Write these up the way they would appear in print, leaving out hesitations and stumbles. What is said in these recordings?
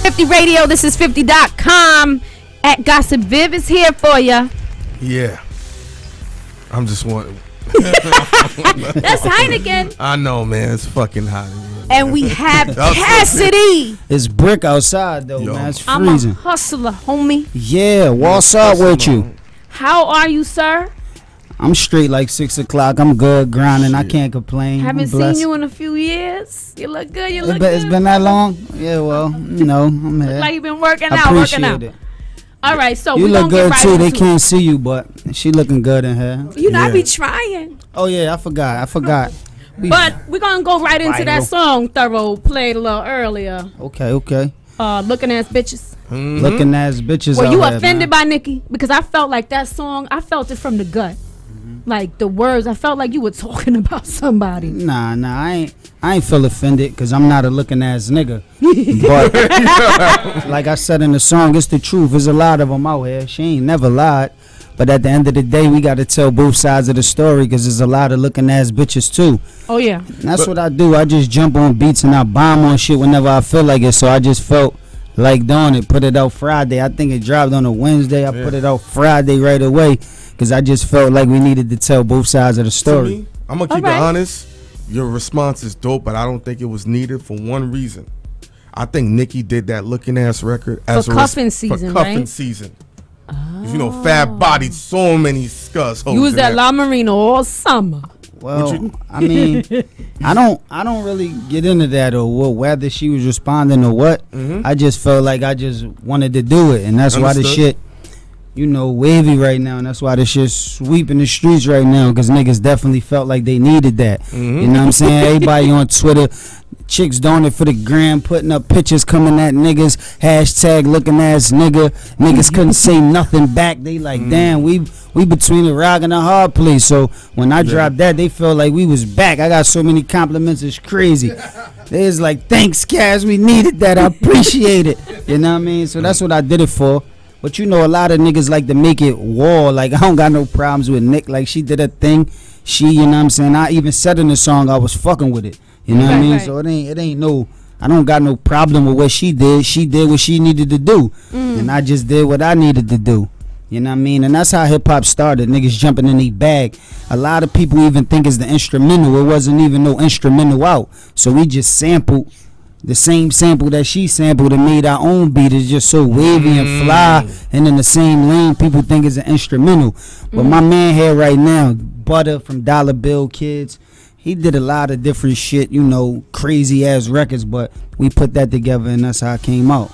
Thisis50 Radio. This is 50.com. At Gossip Viv is here for you. Yeah. I'm just wondering. That's Heineken. I know, man. It's fucking hot in here. And we have Cassidy. It's brick outside, though, man. It's freezing. I'm a hustler, homie. Yeah, what's up with you? How are you, sir? I'm straight like 6 o'clock. I'm good, grinding. I can't complain. Haven't seen you in a few years. You look good. You look good. It's been that long? Yeah, well, you know, I'm here. Look like you've been working I out, appreciate it. All right, so you we look gonna good get too. right They into can't see you, but she looking good in here. You know, I be trying. Oh yeah, I forgot. But we're gonna go right into that song Thorough played a little earlier. Okay. Looking ass bitches. Mm-hmm. Looking ass bitches. Were you out offended there, by Nicki? Because I felt like that song, I felt it from the gut. Like the words, I felt like you were talking about somebody. Nah, I ain't feel offended because I'm not a looking ass nigga. But like I said in the song, it's the truth. There's a lot of them out here. She ain't never lied. But at the end of the day, we got to tell both sides of the story because there's a lot of looking ass bitches too. Oh yeah. And that's what I do. I just jump on beats and I bomb on shit whenever I feel like it. So I just felt like doing it. Put it out Friday. I think it dropped on a Wednesday. I put it out Friday right away. Because I just felt like we needed to tell both sides of the story. To me, I'm going to keep it honest. Your response is dope, but I don't think it was needed for one reason. I think Nicki did that looking ass record as for cuffing season, for cuffing season. Oh. You know, fat bodied, so many scuzz hoes. You was at La Marina all summer. Well, I mean, I don't really get into that or whether she was responding or what. Mm-hmm. I just felt like I just wanted to do it, and that's why the shit, you know, wavy right now, and that's why the shit's sweeping the streets right now, because niggas definitely felt like they needed that. Mm-hmm. You know what I'm saying? Everybody on Twitter, chicks doing it for the gram, putting up pictures coming at niggas, hashtag looking ass nigga. Niggas couldn't say nothing back. They like, damn, we between a rock and a hard place. So when I dropped that, they felt like we was back. I got so many compliments, it's crazy. They was like, thanks, Cass, we needed that. I appreciate it. You know what I mean? So that's what I did it for. But you know, a lot of niggas like to make it war. Like, I don't got no problems with Nick. Like, she did a thing. You know what I'm saying? I even said in the song I was fucking with it. You know what I mean? Right. So it ain't no, I don't got no problem with what she did. She did what she needed to do. And I just did what I needed to do. You know what I mean? And that's how hip-hop started. Niggas jumping in their bag. A lot of people even think it's the instrumental. It wasn't even no instrumental out. So we just sampled the same sample that she sampled and made our own beat. Is just so wavy and fly and in the same lane. People think it's an instrumental. But my man here right now, Butter from Dollar Bill Kids, he did a lot of different shit, you know, crazy ass records, but we put that together and that's how it came out.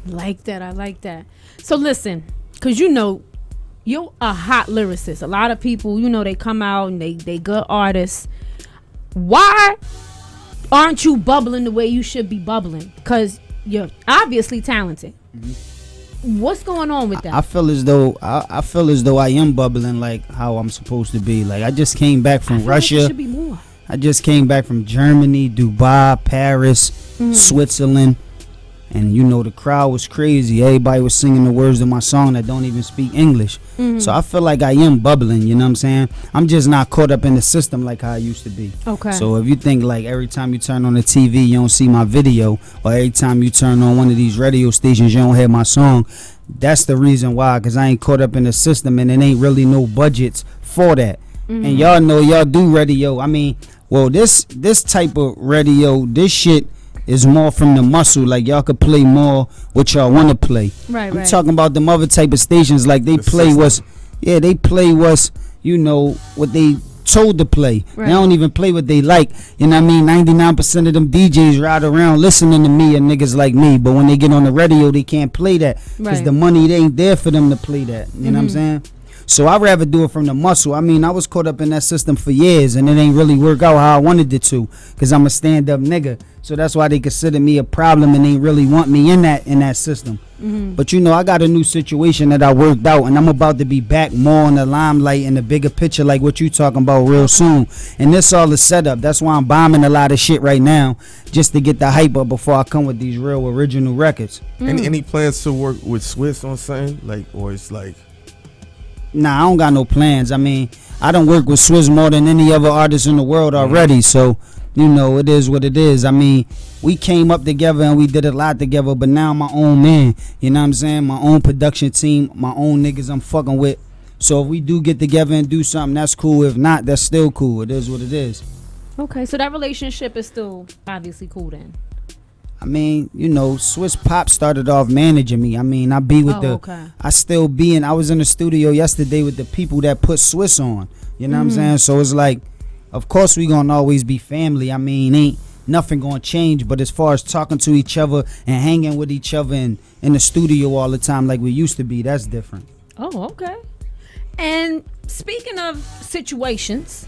I like that. So listen, because you know, you're a hot lyricist. A lot of people, you know, they come out and they good artists. Why aren't you bubbling the way you should be bubbling? Because you're obviously talented. What's going on with that? I feel as though I am bubbling like how I'm supposed to be. Like, I just came back from Russia. Like should be more. I just came back from Germany, Dubai, Paris, Switzerland. And you know, the crowd was crazy. Everybody was singing the words of my song that don't even speak English. So I feel like I am bubbling, you know what I'm saying? I'm just not caught up in the system like how I used to be. Okay. So if you think like every time you turn on the TV, you don't see my video, or every time you turn on one of these radio stations, you don't hear my song, that's the reason why, because I ain't caught up in the system and it ain't really no budgets for that. And y'all know y'all do radio. I mean, well, this type of radio, this shit is more from the muscle. Like, y'all could play more what y'all want to play. I'm talking about them other type of stations. Like, they play what's, you know, what they told to play. They don't even play what they like. You know what I mean? 99% of them DJs ride around listening to me and niggas like me. But when they get on the radio, they can't play that. Because the money, they ain't there for them to play that. You know what I'm saying? So I'd rather do it from the muscle. I mean, I was caught up in that system for years, and it ain't really work out how I wanted it to, because I'm a stand-up nigga. So that's why they consider me a problem, and they really want me in that system. But you know, I got a new situation that I worked out, and I'm about to be back more in the limelight and the bigger picture, like what you talking about, real soon. And this all is set up. That's why I'm bombing a lot of shit right now, just to get the hype up before I come with these real original records. Any plans to work with Swiss on something, like, or it's like? Nah, I don't got no plans. I mean, I don't work with Swizz more than any other artist in the world already. So you know, it is what it is. I mean, we came up together and we did a lot together, but now I'm my own man. You know what I'm saying? My own production team, my own niggas I'm fucking with. So if we do get together and do something, that's cool. If not, that's still cool. It is what it is. Okay, so that relationship is still obviously cool then. I mean, you know, Swiss Pop started off managing me. I mean, I be with I still be I was in the studio yesterday with the people that put Swiss on. You know what I'm saying? So it's like, of course we gonna always be family. I mean, ain't nothing gonna change. But as far as talking to each other and hanging with each other and in the studio all the time like we used to be, that's different. Oh, okay. And speaking of situations,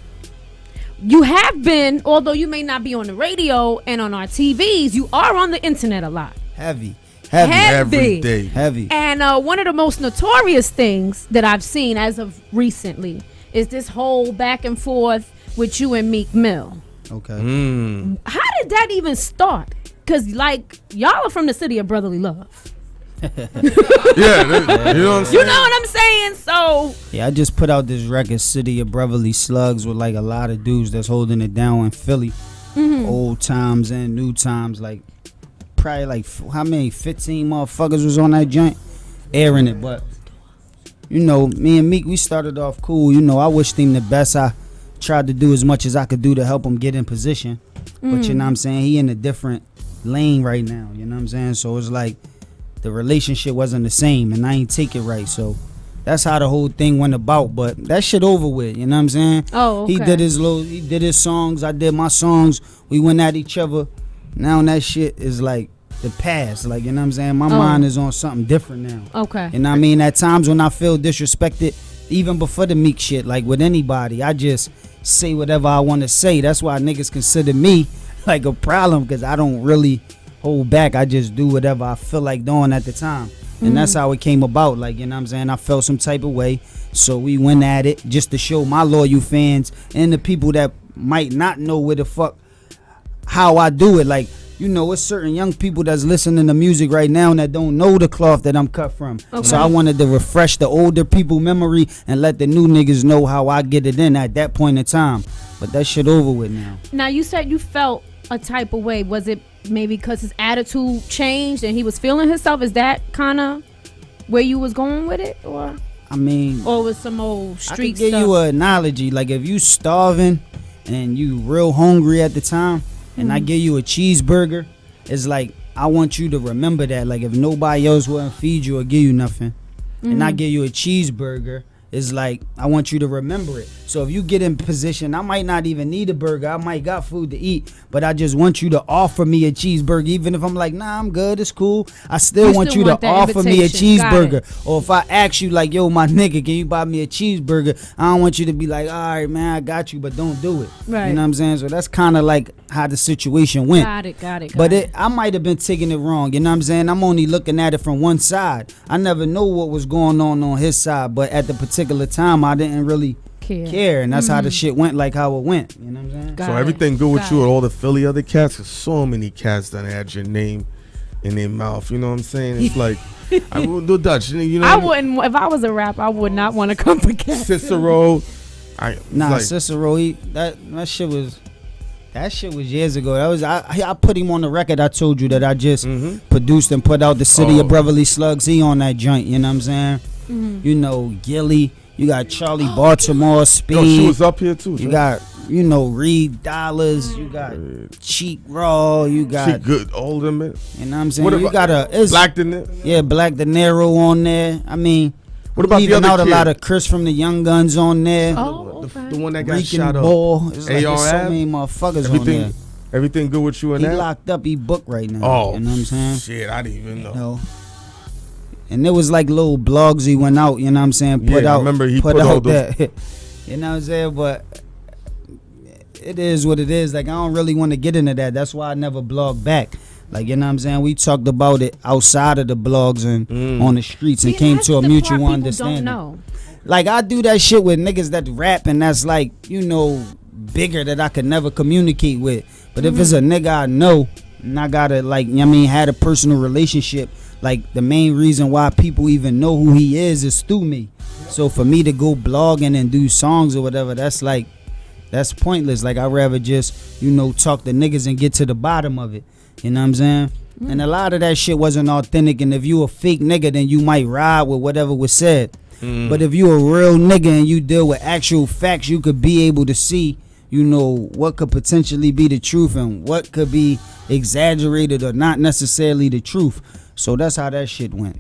you have been, although you may not be on the radio and on our TVs, you are on the internet a lot. Heavy. Every day. Heavy. And one of the most notorious things that I've seen as of recently is this whole back and forth with you and Meek Mill. Okay. How did that even start? Because, like, y'all are from the city of brotherly love. You know what I'm saying? You know what I'm saying? So yeah, I just put out this record, City of Brotherly Slugs, with like a lot of dudes that's holding it down in Philly. Old times and new times. Like probably like how many 15 motherfuckers was on that joint airing it. But you know, me and Meek, we started off cool. You know, I wished him the best. I tried to do as much as I could do to help him get in position. But you know what I'm saying, he in a different lane right now. You know what I'm saying? So it's like the relationship wasn't the same and I ain't take it right. So that's how the whole thing went about. But that shit over with, you know what I'm saying? Oh, okay. He did his songs, I did my songs, we went at each other. Now that shit is like the past, like, you know what I'm saying? My mind is on something different now. Okay. And I mean, at times when I feel disrespected, even before the Meek shit, like with anybody, I just say whatever I want to say. That's why niggas consider me like a problem, because I don't really hold back. I just do whatever I feel like doing at the time. And that's how it came about. Like, you know what I'm saying? I felt some type of way. So we went at it just to show my loyal fans and the people that might not know where the fuck, how I do it. Like, you know, it's certain young people that's listening to music right now and that don't know the cloth that I'm cut from. Okay. So I wanted to refresh the older people memory and let the new niggas know how I get it in at that point in time. But that shit over with now. Now, you said you felt a type of way. Was it maybe because his attitude changed and he was feeling himself? Is that kind of where you was going with it? Or I mean, or with some old street stuff? I could give you an analogy. Like if you starving and you real hungry at the time and I give you a cheeseburger, it's like I want you to remember that. Like if nobody else wouldn't feed you or give you nothing and I give you a cheeseburger, it's like I want you to remember it. So if you get in position, I might not even need a burger, I might got food to eat, but I just want you to offer me a cheeseburger. Even if I'm like, nah, I'm good, it's cool, I still want you to offer me a cheeseburger. Or if I ask you like, yo, my nigga, can you buy me a cheeseburger, I don't want you to be like, all right, man, I got you, but don't do it. Right. You know what I'm saying? So that's kind of like how the situation went. Got it. But I might have been taking it wrong. You know what I'm saying? I'm only looking at it from one side. I never know what was going on his side, but at the particular time, I didn't really care. And that's how the shit went, like how it went. You know what I'm saying? So everything good with you and all the Philly other cats? There's so many cats that had your name in their mouth. You know what I'm saying? It's like, I wouldn't do Dutch. You know, I wouldn't. If I was a rapper, I would not want to come for cats. Cicero. Cicero, that shit was... That shit was years ago. That was I put him on the record. I told you that I just produced and put out the City of Brotherly Slugs. He on that joint. You know what I'm saying? You know, Gilly. You got Charlie Baltimore, Speed. Yo, she was up here too. You got, you know, Reed Dollars. You got Cheek Raw. You got she good. All of them. Man. You know what I'm saying? You got Black De Niro. Yeah, Black De Niro on there. I mean, what about leaving the other out kid? A lot of Chris from the Young Guns on there. Oh, okay. The one that got Reeking shot Ball. up. It's like there's so many motherfuckers on there. Everything good with you and that? He locked up. He booked right now. Oh, you know what I'm saying? Shit, I didn't even know. You know? And there was like little blogs he went out, you know what I'm saying? I remember he put out that. You know what I'm saying? But it is what it is. Like, I don't really want to get into that. That's why I never blog back. Like, you know what I'm saying? We talked about it outside of the blogs and on the streets and came to a mutual understanding. Don't know. Like, I do that shit with niggas that rap and that's like, you know, bigger that I could never communicate with. But if it's a nigga I know and I gotta, like, you know what I mean, had a personal relationship, like the main reason why people even know who he is through me. So for me to go blogging and do songs or whatever, that's like, that's pointless. Like, I'd rather just, you know, talk to niggas and get to the bottom of it. You know what I'm saying? And a lot of that shit wasn't authentic. And if you a fake nigga, then you might ride with whatever was said. But if you a real nigga and you deal with actual facts, you could be able to see, you know, what could potentially be the truth and what could be exaggerated or not necessarily the truth. So that's how that shit went.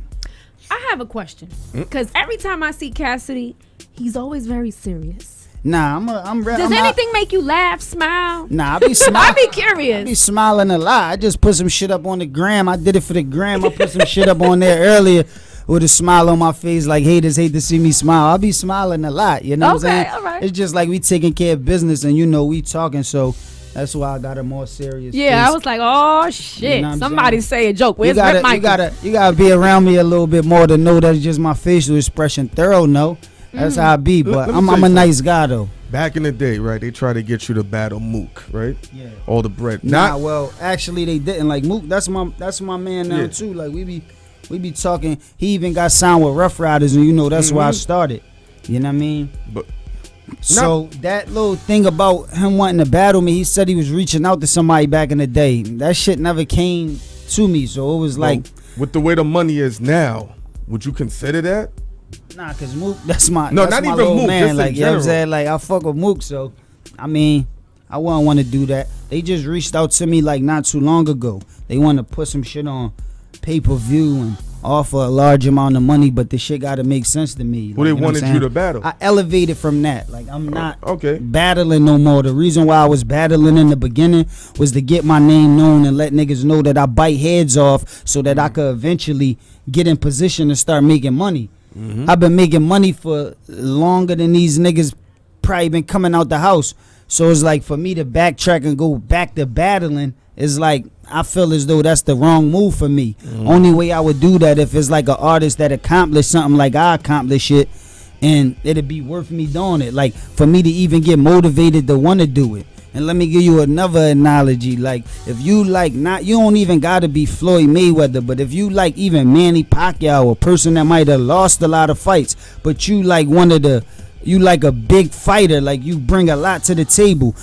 I have a question, because every time I see Cassidy, he's always very serious. Nah, Does anything make you laugh, smile? Nah, I be smiling. I be curious. I be smiling a lot. I just put some shit up on the gram. I did it for the gram. I put some shit up on there earlier with a smile on my face, like haters hate to see me smile. I be smiling a lot. You know what I'm saying? All right. It's just like we taking care of business, and you know we talking. So that's why I got a more serious. Yeah, face. I was like, oh shit! You know Somebody say a joke. Where's Rip Michael? You gotta be around me a little bit more to know that's just my facial expression. Thorough, no. That's how I be, but I'm a nice guy though. Back in the day, right? They try to get you to battle Mook, right? Yeah. All the bread. Well, actually they didn't. Like Mook, that's my man now too. Like we be talking. He even got signed with Rough Riders, and you know that's where I started. You know what I mean? But so that little thing about him wanting to battle me, he said he was reaching out to somebody back in the day. That shit never came to me. So it was like, with the way the money is now, would you consider that? Nah, cause Mook, that's my not my even little Mook, man. just Like, in you know what I'm general. saying? Like, I fuck with Mook, so I mean, I wouldn't want to do that. They just reached out to me like not too long ago. They want to put some shit on pay-per-view and offer a large amount of money, but the shit got to make sense to me. Well, like, they wanted you to battle. I elevated from that. Like, I'm not okay. battling no more. The reason why I was battling in the beginning was to get my name known and let niggas know that I bite heads off so that I could eventually get in position to start making money. I've been making money for longer than these niggas probably been coming out the house. So it's like for me to backtrack and go back to battling is like, I feel as though that's the wrong move for me. Only way I would do that if it's like an artist that accomplished something like I accomplished it, and it'd be worth me doing it. Like for me to even get motivated to want to do it. And let me give you another analogy. Like if you like not, you don't even gotta be Floyd Mayweather, but if you like even Manny Pacquiao, a person that might have lost a lot of fights, but you like you like a big fighter, like you bring a lot to the table.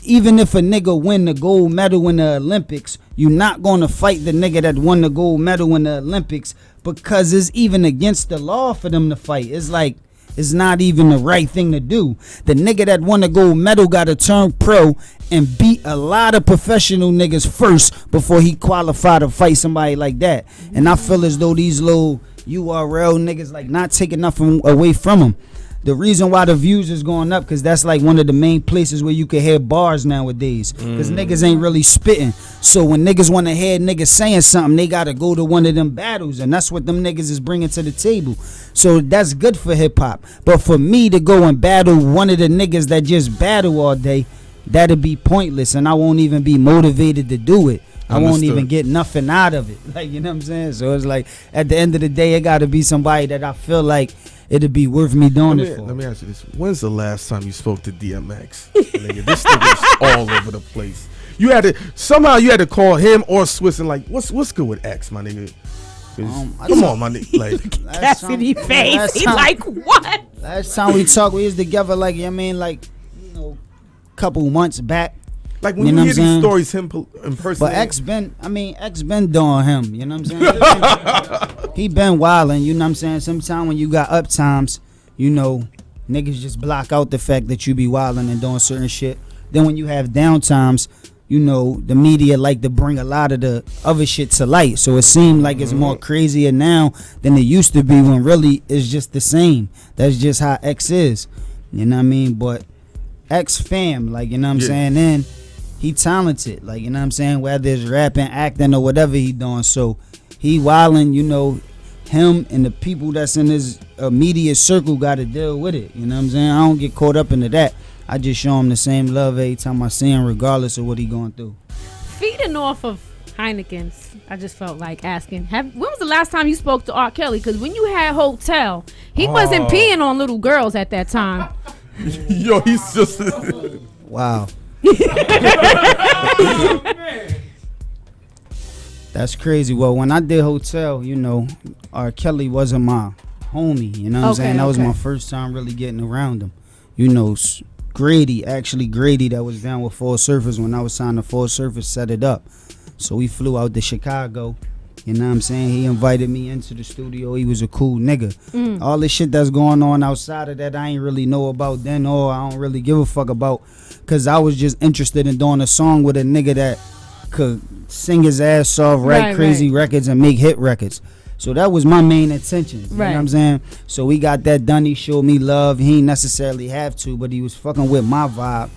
Even if a nigga win the gold medal in the Olympics, you're not gonna fight the nigga that won the gold medal in the Olympics because it's even against the law for them to fight. It's like, it's not even the right thing to do. The nigga that won the gold medal got to turn pro and beat a lot of professional niggas first before he qualified to fight somebody like that. And I feel as though these little URL niggas like not taking nothing away from them. The reason why the views is going up, because that's like one of the main places where you can hear bars nowadays. Because niggas ain't really spitting. So when niggas want to hear niggas saying something, they got to go to one of them battles. And that's what them niggas is bringing to the table. So that's good for hip hop. But for me to go and battle one of the niggas that just battle all day, that'd be pointless. And I won't even be motivated to do it. I won't even get nothing out of it. Like, you know what I'm saying? So it's like, at the end of the day, it got to be somebody that I feel like it'd be worth me doing it for. Let me ask you this. When's the last time you spoke to DMX? Nigga, this nigga's all over the place. You had to call him or Swiss and like, what's good with X, my nigga? Come on, my nigga. Like, Cassidy face. He's like, what? Last time we talked, we was together like, you know what I mean, like, you know, couple months back. Like when you hear these stories, him impersonating. But X been doing him, you know what I'm saying? He been wilding, you know what I'm saying? Sometimes when you got up times, you know, niggas just block out the fact that you be wilding and doing certain shit. Then when you have down times, you know, the media like to bring a lot of the other shit to light. So it seemed like it's more crazier now than it used to be, when really it's just the same. That's just how X is. You know what I mean? But X fam, like, you know what I'm saying? Then he talented, like, you know what I'm saying, whether it's rapping, acting, or whatever he doing. So he wildin', you know, him and the people that's in his immediate circle got to deal with it. You know what I'm saying? I don't get caught up into that. I just show him the same love every time I see him, regardless of what he going through. Feeding off of Heineken's, I just felt like asking, when was the last time you spoke to R. Kelly? Because when you had Hotel, he wasn't peeing on little girls at that time. Yo, he's just... Wow. That's crazy. Well, when I did Hotel, you know, R. Kelly wasn't my homie. You know what I'm saying? That was my first time really getting around him. You know, Grady that was down with Full Surface when I was signed to Full Surface set it up. So we flew out to Chicago. You know what I'm saying? He invited me into the studio. He was a cool nigga. All this shit that's going on outside of that I ain't really know about then, or I don't really give a fuck about, because I was just interested in doing a song with a nigga that could sing his ass off, write crazy records, and make hit records. So that was my main intention. You know what I'm saying? So we got that done. He showed me love. He ain't necessarily have to, but he was fucking with my vibe.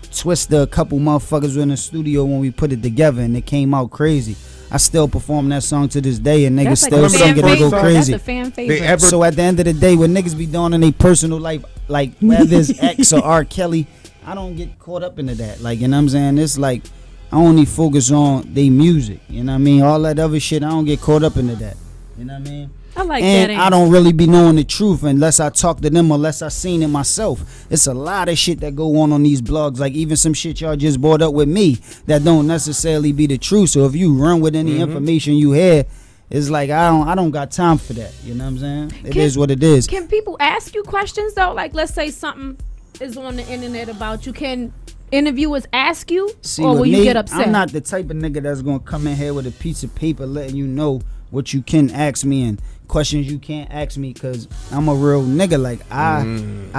Twista, a couple motherfuckers were in the studio when we put it together, and it came out crazy. I still perform that song to this day, and niggas still sing it and go crazy. That's a fan favorite. So at the end of the day, what niggas be doing in their personal life, like whether it's X or R. Kelly, I don't get caught up into that. Like, you know what I'm saying? It's like I only focus on their music. You know what I mean? All that other shit, I don't get caught up into that. You know what I mean? I like and that. I don't really be knowing the truth unless I talk to them, unless I seen it myself. It's a lot of shit that go on these blogs, like even some shit y'all just brought up with me that don't necessarily be the truth. So if you run with any information you hear, it's like I don't got time for that. You know what I'm saying? It is what it is. Can people ask you questions though? Like, let's say something is on the internet about you. Can interviewers ask you, or will you get upset? I'm not the type of nigga that's gonna come in here with a piece of paper letting you know what you can ask me and questions you can't ask me, because I'm a real nigga. Like I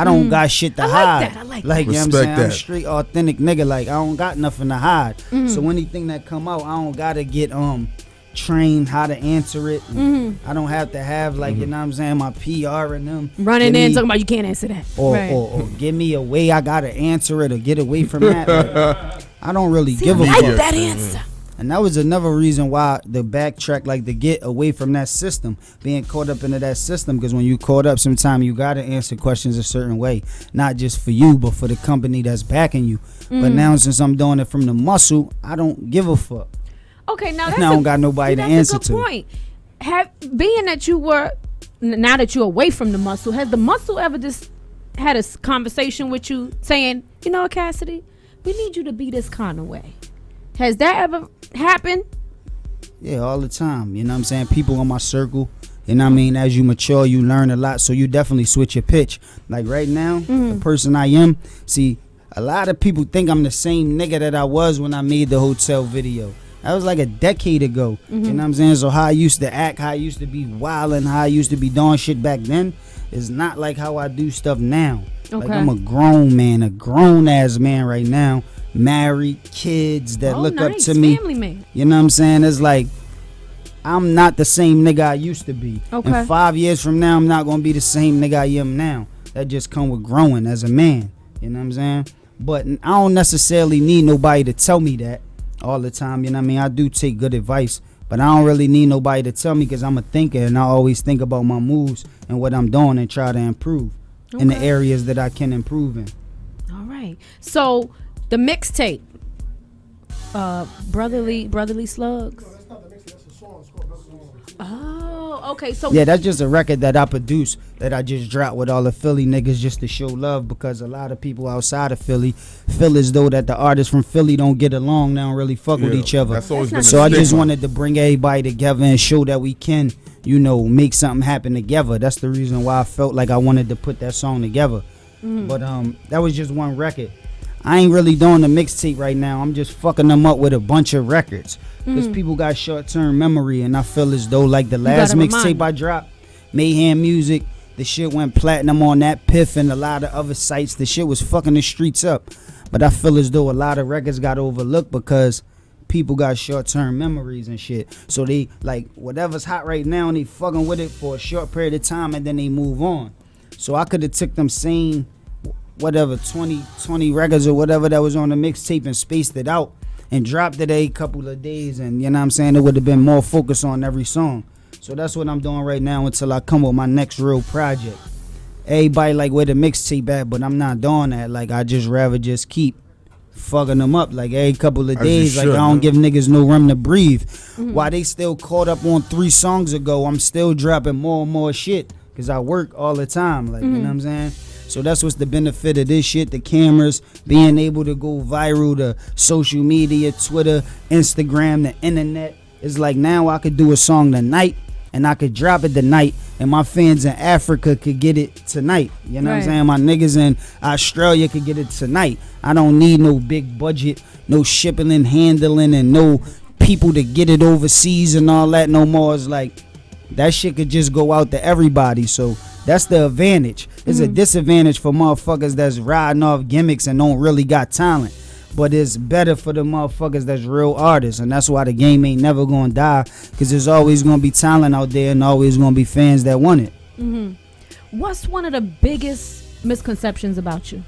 don't got shit to hide. I like you know what I'm saying? that. I'm a straight authentic nigga. Like I don't got nothing to hide. So anything that come out, I don't gotta get trained how to answer it. I don't have to have like you know what I'm saying, my PR and them running in talking about you can't answer that, or give me a way I gotta answer it or get away from that. Like, I don't really give a fuck. That answer. And that was another reason why the backtrack, like to get away from that system, being caught up into that system. Because when you caught up, sometimes you got to answer questions a certain way, not just for you, but for the company that's backing you. But now since I'm doing it from the muscle, I don't give a fuck. Okay, now I don't got nobody to answer to. Point. Being that you were, now that you're away from the muscle, has the muscle ever just had a conversation with you saying, you know, Cassidy, we need you to be this kind of way? Has that ever happened? Yeah, all the time. You know what I'm saying? People in my circle. You know what I mean? As you mature, you learn a lot. So you definitely switch your pitch. Like right now, the person I am, see, a lot of people think I'm the same nigga that I was when I made the hotel video. That was like a decade ago. You know what I'm saying? So how I used to act, how I used to be wildin', how I used to be doing shit back then is not like how I do stuff now. Like I'm a grown man, a grown ass man right now. Married, kids that look up to me. Family man. You know what I'm saying? It's like I'm not the same nigga I used to be. Okay. And 5 years from now, I'm not gonna be the same nigga I am now. That just come with growing as a man. You know what I'm saying? But I don't necessarily need nobody to tell me that all the time. You know what I mean? I do take good advice, but I don't really need nobody to tell me, because I'm a thinker and I always think about my moves and what I'm doing and try to improve in the areas that I can improve in. All right. So the mixtape, Brotherly Slugs. No, that's not the mixtape. That's a song. It's called Brotherly Slugs. Oh, okay. So yeah, that's just a record that I produced that I just dropped with all the Philly niggas just to show love, because a lot of people outside of Philly feel as though that the artists from Philly don't get along. They don't really fuck with each other. That's always been So I just wanted to bring everybody together and show that we can, you know, make something happen together. That's the reason why I felt like I wanted to put that song together. But that was just one record. I ain't really doing the mixtape right now. I'm just fucking them up with a bunch of records, because people got short-term memory, and I feel as though like the last mixtape I dropped, Mayhem Music, the shit went platinum on that Piff and a lot of other sites. The shit was fucking the streets up. But I feel as though a lot of records got overlooked because people got short-term memories and shit. So they like whatever's hot right now, and they fucking with it for a short period of time, and then they move on. So I could have took them same whatever 20 records or whatever that was on the mixtape and spaced it out and dropped it a couple of days, and you know what I'm saying, it would have been more focus on every song. So that's what I'm doing right now until I come with my next real project. Everybody like where the mixtape at, but I'm not doing that. Like I just rather just keep fucking them up like every couple of days. Like I don't give niggas no room to breathe. While they still caught up on 3 songs ago, I'm still dropping more and more shit because I work all the time. Like you know what I'm saying. So that's what's the benefit of this shit, the cameras, being able to go viral, the social media, Twitter, Instagram, the internet. It's like now I could do a song tonight and I could drop it tonight and my fans in Africa could get it tonight. You know what I'm saying? My niggas in Australia could get it tonight. I don't need no big budget, no shipping and handling, and no people to get it overseas and all that no more. It's like that shit could just go out to everybody. So that's the advantage. It's a disadvantage for motherfuckers that's riding off gimmicks and don't really got talent. But it's better for the motherfuckers that's real artists. And that's why the game ain't never gonna die, because there's always gonna be talent out there and always gonna be fans that want it. What's one of the biggest misconceptions about you?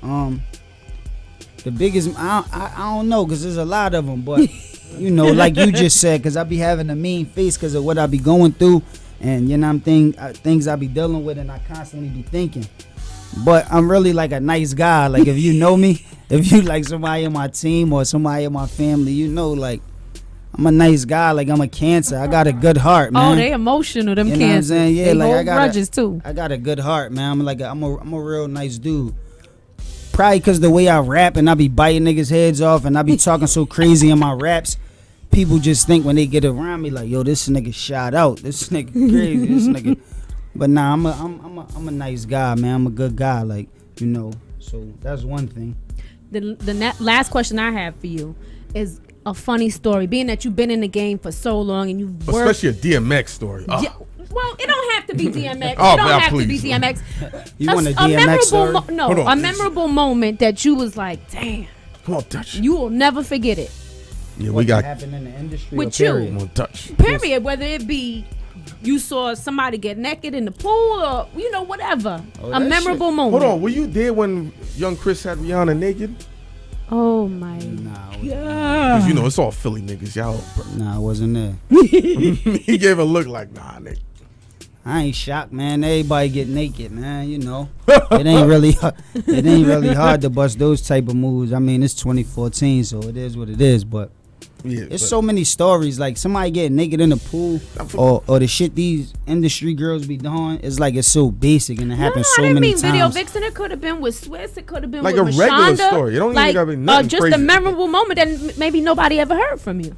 The biggest, I don't know, because there's a lot of them. But, you know, like you just said, because I be having a mean face because of what I be going through. And, you know, things I be dealing with and I constantly be thinking. But I'm really like a nice guy. Like, if you know me, if you like somebody in my team or somebody in my family, you know, like, I'm a nice guy. Like, I'm a Cancer. I got a good heart, man. Oh, they emotional, them you know Cancers. What I'm saying? Yeah, they like, hold grudges, too. I got a good heart, man. I'm a real nice dude. Probably because the way I rap and I be biting niggas' heads off and I be talking so crazy in my raps, people just think when they get around me like, yo, this nigga shot out. This nigga crazy. This nigga. But nah, I'm a nice guy, man. I'm a good guy, like, you know. So that's one thing. The last question I have for you is a funny story. Being that you've been in the game for so long and you've worked, especially a DMX story. Oh. Yeah, well, it don't have to be DMX. Oh, it don't have please. to be DMX. You want a DMX story? A memorable moment that you was like, damn. Come on, touch. You will never forget it. Yeah, what we got happened in the industry with or you. period? Come on, touch. Period. Whether it be you saw somebody get naked in the pool or, you know, whatever. A memorable moment. Hold on, were you there when young Chris had Rihanna naked? Oh my God. 'Cause you know, it's all Philly niggas, y'all. Nah, I wasn't there. He gave a look like, nah, nigga. I ain't shocked, man. Everybody get naked, man. You know, it ain't really hard to bust those type of moves. I mean, it's 2014, so it is what it is. But yeah, there's so many stories, like somebody getting naked in the pool, or the shit these industry girls be doing. It's like it's so basic and it happens so many times. Video Vixen. It could have been with Swiss. It could have been like with a regular Mashonda. story. It don't like, even gotta be nothing just crazy. a memorable moment that maybe nobody ever heard from you.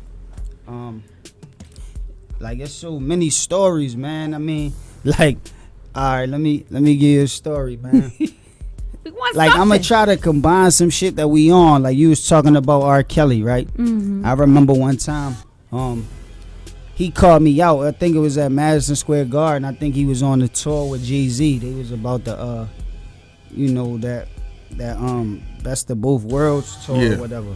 Like it's so many stories, man. I mean, like, all right, let me give you a story, man. Like, I'm gonna try to combine some shit that we on. Like, you was talking about R. Kelly, right? I remember one time, he called me out. I think it was at Madison Square Garden. I think he was on the tour with Jay-Z. They was about the, you know, that Best of Both Worlds tour or whatever.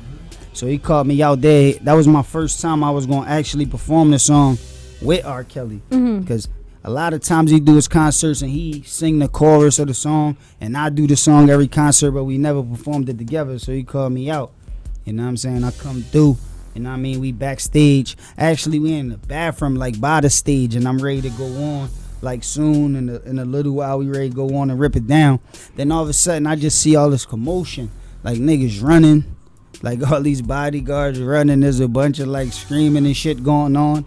So he called me out there. That was my first time I was gonna actually perform the song with R. Kelly, because a lot of times he do his concerts and he sing the chorus of the song, and I do the song every concert, but we never performed it together. So he called me out. You know what I'm saying? I come through, you know what I mean? We backstage. Actually, we in the bathroom, like by the stage, and I'm ready to go on. Like soon, in a little while, we ready to go on and rip it down. Then all of a sudden, I just see all this commotion, like niggas running, like all these bodyguards running. There's a bunch of like screaming and shit going on.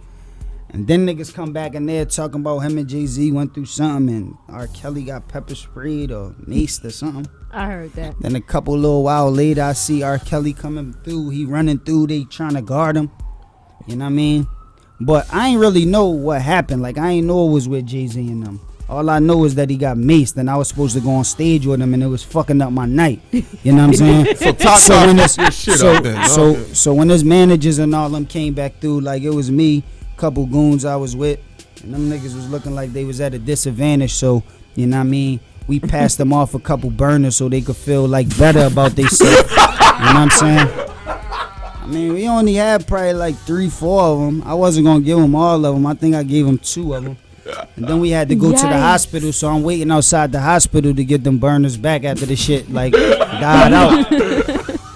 And then niggas come back and they're talking about him and Jay-Z went through something and R. Kelly got pepper sprayed or maced or something. I heard that. Then a couple little while later, I see R. Kelly coming through. He running through. They trying to guard him. You know what I mean? But I ain't really know what happened. Like, I ain't know it was with Jay-Z and them. All I know is that he got maced and I was supposed to go on stage with him and it was fucking up my night. You know what I'm saying? So when his managers and all them came back through, like it was me, couple goons I was with, and them niggas was looking like they was at a disadvantage. So, you know what I mean? We passed them off a couple burners so they could feel like better about themselves. You know what I'm saying? I mean, we only had probably like 3-4 of them. I wasn't gonna give them all of them. I think I gave them 2 of them. And then we had to go to the hospital, so I'm waiting outside the hospital to get them burners back after the shit like died out.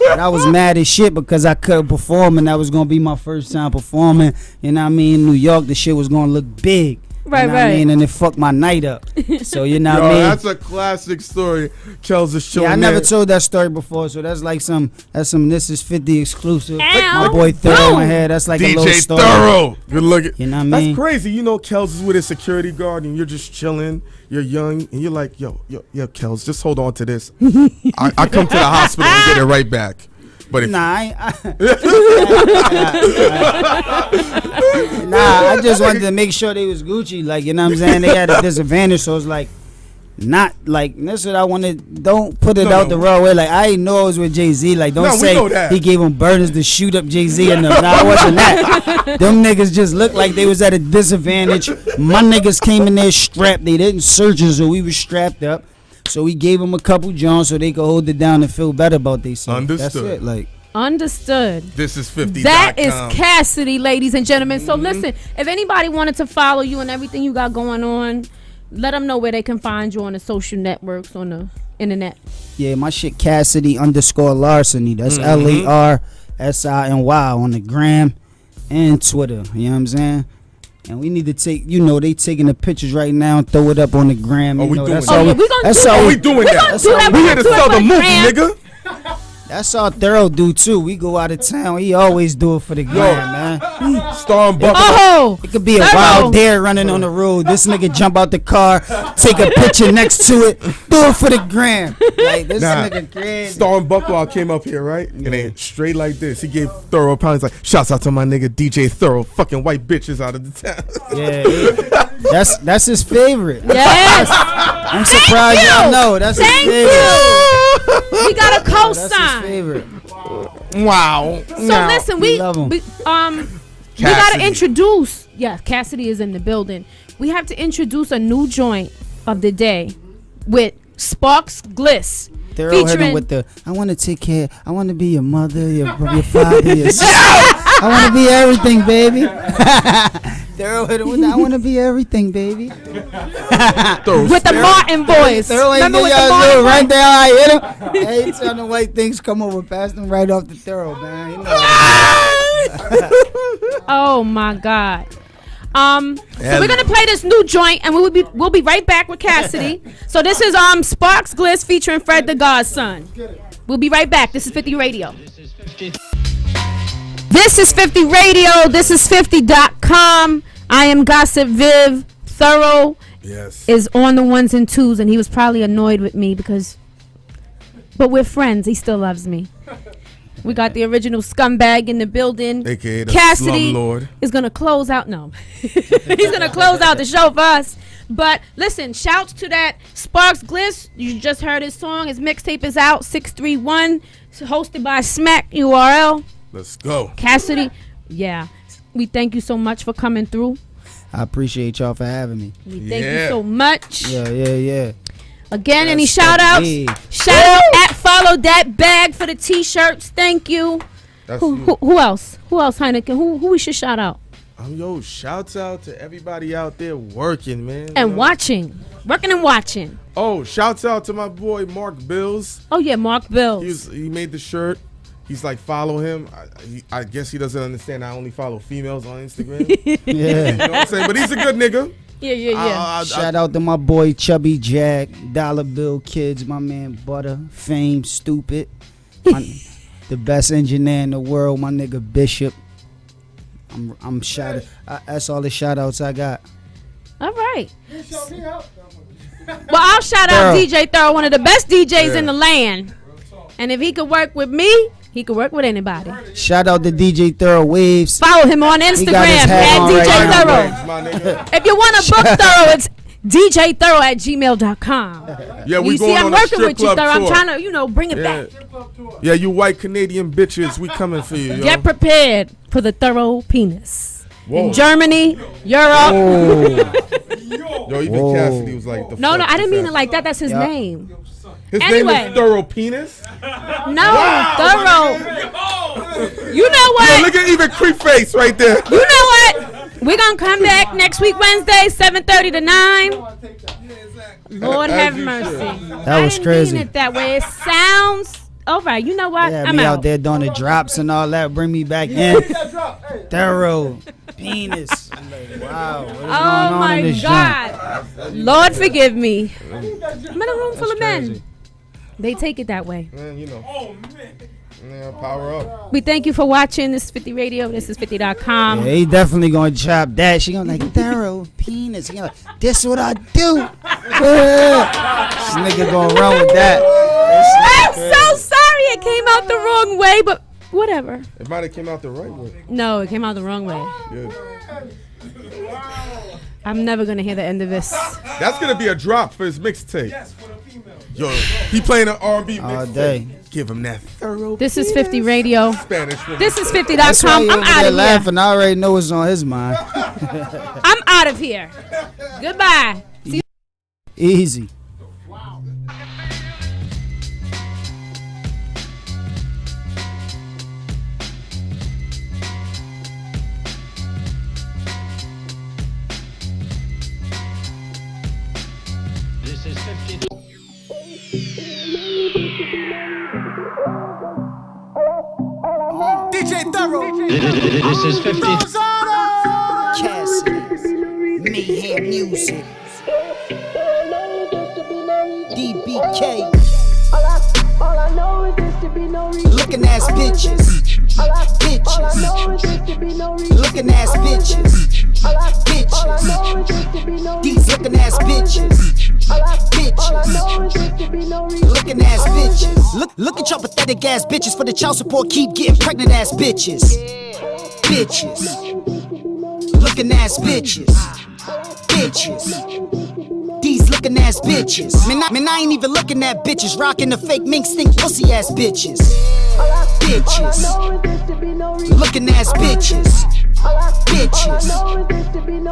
And I was mad as shit because I couldn't perform, and that was gonna be my first time performing. You know what I mean? In New York, the shit was gonna look big. Right, you know what I mean? And it fucked my night up. So you know what I mean? That's a classic story. Kel's is showing. Yeah, I never told that story before, so that's like some Thisis50 exclusive. Ow. My boy Thorough in here. That's like a little story. DjThoro. Good looking. You know what I mean? That's crazy. You know, Kels is with his security guard, and you're just chilling. You're young, and you're like, yo, Kels, just hold on to this. I come to the hospital and get it right back. But if, I just wanted to make sure they was Gucci. Like, you know what I'm saying? They had a disadvantage, so it's like, not like that's what I wanted. Don't put it out the wrong way. Like, I didn't know it was with Jay-Z. Like, don't say he gave him burners to shoot up Jay-Z and them. Nah, it wasn't that. Them niggas just looked like they was at a disadvantage. My niggas came in there strapped. They didn't search us, so we was strapped up. So we gave them a couple Johns so they could hold it down and feel better about themselves. Understood. That's it. Like, understood. Thisis50. That is Cassidy, ladies and gentlemen. So listen, if anybody wanted to follow you and everything you got going on, let them know where they can find you on the social networks, on the internet. Yeah, my shit Cassidy_Larceny. That's LARSINY on the gram and Twitter. You know what I'm saying? And we need to take, they taking the pictures right now and throw it up on the gram. We doing that's that? all we doing that? We here to sell the movie, nigga. That's all Thorough do too. We go out of town. He always do it for the gram, man. Storm Buckle. Oh, it could be a wild deer running on the road. This nigga jump out the car, take a picture next to it, do it for the gram. Like, this nigga crazy. Storm Buckle came up here, right? And then straight like this. He gave Thorough a pound. He's like, shouts out to my nigga DjThoro, fucking white bitches out of the town. Yeah. That's his favorite. yes. I'm surprised y'all know. That's his favorite. We got a That's his cosign. favorite. Wow. So listen, we gotta introduce. Yeah, Cassidy is in the building. We have to introduce a new joint of the day with Sparks Bliss. They're all hitting with the, I want to take care. I want to be your mother, your father, your sister. I want to be everything, baby. They're all hitting with the, I want to be everything, baby. With the Martin voice. Remember with the Martin voice? Right there, I hit him. Every time the white things come over, pass them right off the Thorough, man. You know. Oh my God. So we're gonna play this new joint, and we'll be right back with Cassidy. So this is Sparks Bliss featuring Fred the Godson. We'll be right back. This is 50 Radio. This is 50 Radio. This is 50.com. I am Gossip Viv. Thorough is on the ones and twos, and he was probably annoyed with me but we're friends. He still loves me. We got the original scumbag in the building. AKA the Cassidy slumlord. is going to close out. No. He's going to close out the show for us. But listen, shouts to that Sparks Bliss. You just heard his song. His mixtape is out, 631. It's hosted by Smack URL. Let's go. Cassidy, yeah. We thank you so much for coming through. I appreciate y'all for having me. We thank you so much. Yeah. Again, any shout outs? Shout out at Follow That Bag for the t-shirts. Thank you. Who else? Who else, Heineken? Who we should shout out? Shouts out to everybody out there working, man. And watching. Working and watching. Oh, shouts out to my boy Mark Bills. Oh, yeah, Mark Bills. He made the shirt. He's like, follow him. I guess he doesn't understand I only follow females on Instagram. Yeah. You know what I'm saying? But he's a good nigga. Yeah. Shout out to my boy Chubby Jack, Dollar Bill Kids, my man Butter, Fame, Stupid, the best engineer in the world, my nigga Bishop. I'm shouting. That's all the shout outs I got. All right. Well, I'll shout out DjThoro, one of the best DJs in the land. And if he could work with me, he could work with anybody. Shout out to DjThoro Waves. Follow him on Instagram at DjThoro. If you want to book Thorough, it's DjThoro@gmail.com. Yeah, we you going see, I'm on working with you, club Thorough. I'm tour. trying to, bring it back. Yeah, you white Canadian bitches, we coming for you. Yo. Get prepared for the Thorough penis. Whoa. In Germany, Europe. Yo, even Cassidy was like, No, I didn't mean it like that. That's his name. His name is Thorough Penis? No, Thorough. You know what? Yo, look at even creep face right there. You know what? We're going to come back next week, Wednesday, 7:30 to 9. Lord have mercy. That was crazy. I didn't mean it that way. It sounds... All right, you know what? Yeah, I'm me out out there doing the drops and all that. Bring me back in. Thorough Penis. I'm like, wow. What is going on in this God. Lord forgive me. I'm in a room full of men. Crazy. They take it that way. Man, Yeah, power up. We thank you for watching. This is 50 Radio. This is 50.com. Yeah, he definitely gonna chop that. She gonna like Thorough Penis. He gonna, this what I do. This nigga gonna run with that. I'm so sorry it came out the wrong way, but whatever. It might have came out the right way. No, it came out the wrong way. Yeah. I'm never gonna hear the end of this. That's gonna be a drop for his mixtape. Yes, for the female. Yo, he playing an R&B All mixtape. day. Give him that thorough. This is 50 Radio. Spanish. This is That's why 50.com. you I'm over out there of here. laughing. I already know what's on his mind. I'm out of here. Goodbye. See you. Easy. This is 50. DjThoro. This is 50. Cassidy. Mayhem Music. DBK. All I know is this to be no reason. Looking ass bitches. Looking ass bitches. These looking ass bitches. Looking ass bitches. Look at y'all pathetic ass bitches for the child support. Keep getting pregnant ass bitches. Looking ass bitches. These looking ass bitches. Man, I ain't even looking at bitches. Rocking the fake mink stink pussy ass bitches. Looking ass bitches.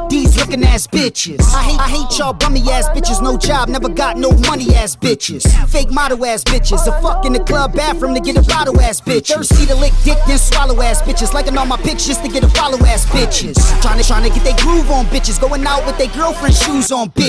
These looking ass bitches. I hate y'all bummy ass bitches. No job, never got no money ass bitches. Fake model ass bitches. A fuck in the club bathroom to get a bottle ass bitch. Thirsty to lick dick then swallow ass bitches. Liking all my pics just to get a follow ass bitches. Trying to get they groove on bitches. Going out with they girlfriend shoes on bitch.